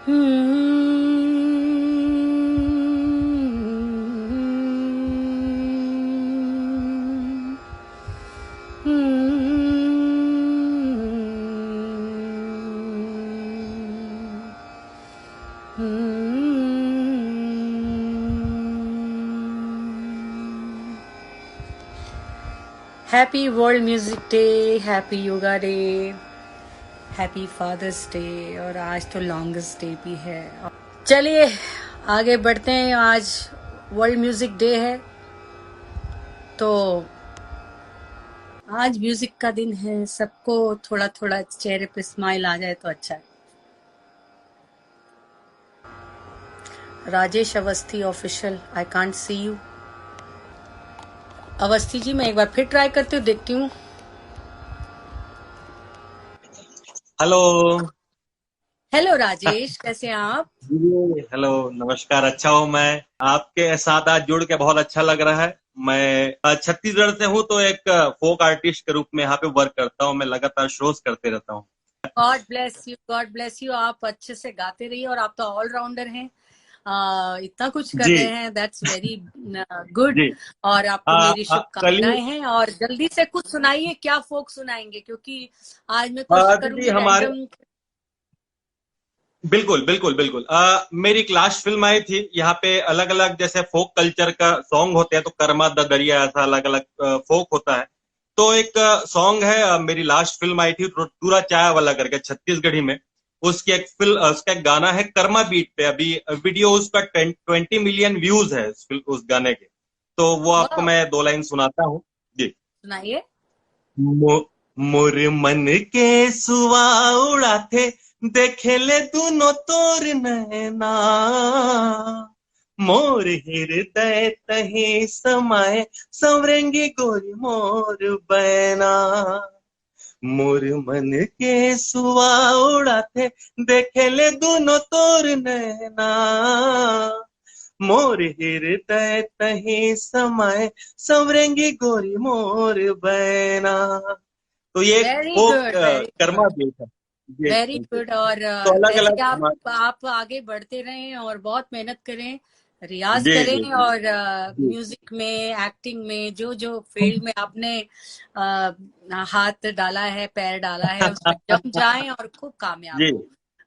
Happy world music day, happy yoga day, happy father's day. और आज तो longest day भी है। चलिए आगे बढ़ते हैं। आज वर्ल्ड म्यूजिक डे है, तो आज म्यूजिक का दिन है। सबको थोड़ा थोड़ा चेहरे पे स्माइल आ जाए तो अच्छा है। Rajesh Awasthi official, I can't see you. Awasthi ji, मैं एक बार फिर ट्राई करती हूँ, देखती हूँ। हेलो। हेलो राजेश, कैसे हैं आप? जी हेलो, नमस्कार। अच्छा हूँ मैं। आपके साथ आज जुड़ के बहुत अच्छा लग रहा है। मैं छत्तीसगढ़ से हूँ, तो एक फोक आर्टिस्ट के रूप में यहाँ पे वर्क करता हूँ। मैं लगातार शोज करते रहता हूँ। God bless you, God bless you. आप अच्छे से गाते रहिए, और आप तो ऑलराउंडर हैं। इतना कुछ कर जी रहे हैं, दैट्स वेरी गुड। जी। और आपको मेरी कल शुभकामनाएं हैं। और जल्दी से कुछ सुनाइए, क्या फोक सुनाएंगे? क्योंकि आज मैं कोशिश दीदी करूंगी हमारे रैंडम। बिल्कुल बिल्कुल बिल्कुल। मेरी एक लास्ट फिल्म आई थी यहाँ पे। अलग अलग जैसे फोक कल्चर का सॉन्ग होते हैं, तो कर्मा द दरिया ऐसा अलग अलग फोक होता है। तो एक सॉन्ग है, मेरी लास्ट फिल्म आई थी टूरा चाय वाला करके, छत्तीसगढ़ी में। उसकी एक फिल्म, उसका एक गाना है कर्मा बीट पे। अभी वीडियो उसका 20 मिलियन व्यूज है उस गाने के। तो वो आपको वाह, मैं दो लाइन सुनाता हूँ। जी। सुनाइए। मो, मोर मन के सुआ उड़ाथे, देखेले दुनो तोर नैना। मोर हृदय तही समाए, संवरेंगी गोरी मोर बैना। मोर मन के सुआ उड़ाथे, देखेले दुनो तोर नैना। मोर हृदय तही समाए, संवरेंगी गोरी मोर बैना। तो ये वेरी वो गुड, वेरी कर्मा गुड, भी है। जी वेरी जी जी। गुड। और तो अलग वैसे अलग आप आगे बढ़ते रहें और बहुत मेहनत करें, रियाज जी जी करें। जी और जी। म्यूजिक में, एक्टिंग में, जो जो फील्ड में आपने हाथ डाला है, पैर डाला है, उसमें जम जाएं और खूब कामयाब जी। हो।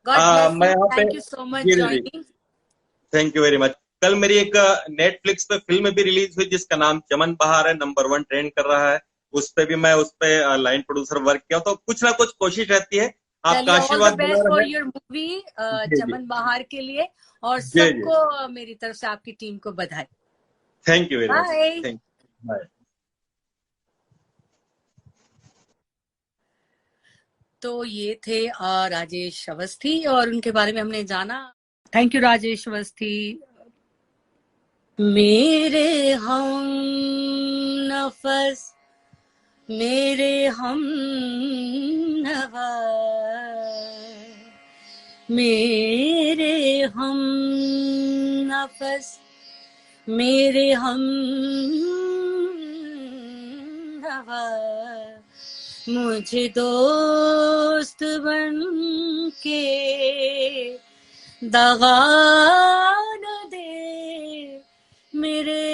गॉड ब्लेस मैं यू, यहाँ पे थैंक यू सो मच जी जी जी, joining. Thank you very much. कल मेरी एक नेटफ्लिक्स पे फिल्म भी रिलीज हुई, जिसका नाम चमन बहार है, नंबर 1 ट्रेंड कर रहा है। उस पे भी मैं उस पे लाइन प्रोड्यूसर वर्क किया। तो कुछ ना कुछ कोशिश रहती है। आपका चलिए, ऑल द आशीर्वाद बना बेस्ट फॉर रहे। योर मूवी जी जी चमन बहार के लिए। और जी जी। सबको मेरी तरफ से, आपकी टीम को बधाई। Thank you very much. Bye. Thank you. Bye. तो ये थे राजेश अवस्थी, और उनके बारे में हमने जाना। Thank you Rajesh Awasthi. मेरे हम नफस, मेरे हम नवा, मेरे हम नफस, मेरे हम नवा, मुझे दोस्त बन के दगा न दे। मेरे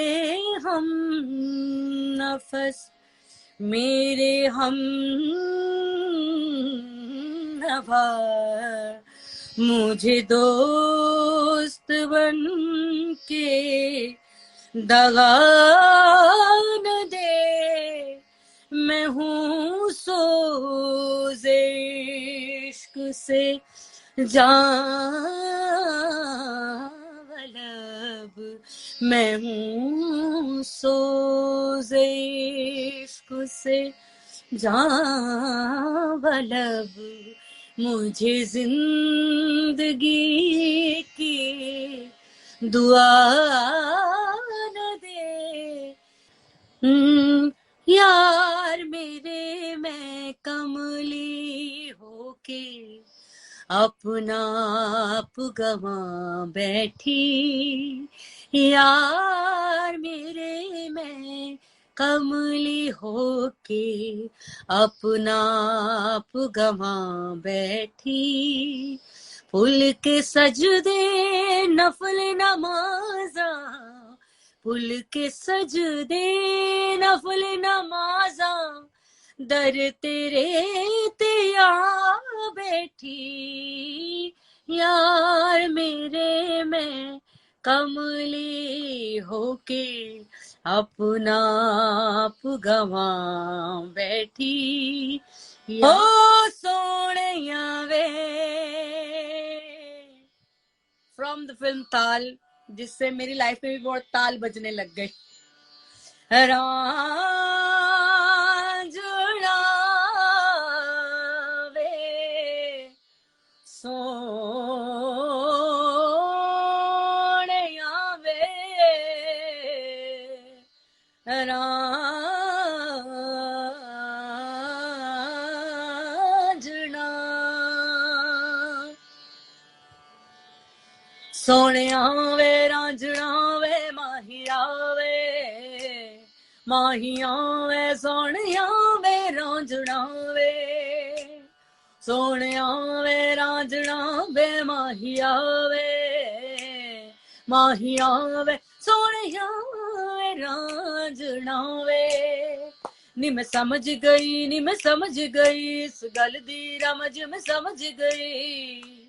हम नफस, मेरे हम नभा, मुझे दोस्त बन के दगा न दे। मैं हूँ सोज़े इश्क से जावलब, मैं हूँ सोज़े इश्क से जावलब, मुझे जिंदगी की दुआ न दे। यार मेरे, मैं कमली होके अपना आप गवा बैठी। यार मेरे, मैं कमली होके अपना आप गवा बैठी। फुल के सजदे नफल नमाजा, फुल के सजदे नफल नमाजा, दर तेरे ते आ बैठी यार मेरे में कमली होके अपना आप गवा बैठी ओ सोनिया वे। फ्रॉम द फिल्म ताल, जिससे मेरी लाइफ में भी बहुत ताल बजने लग गए। रांझना वे सोनिया वे, सोनिया वे रांझना वे माहिया वे, माहिया वे सोनिया वे रांझना वे, सोनिया वे रांझना वे माहिया वे, माहिया वे सोनिया वे रांझना वे। नी मैं समझ गई, नी मैं समझ गई, इस गल दी रमज मैं समझ गई।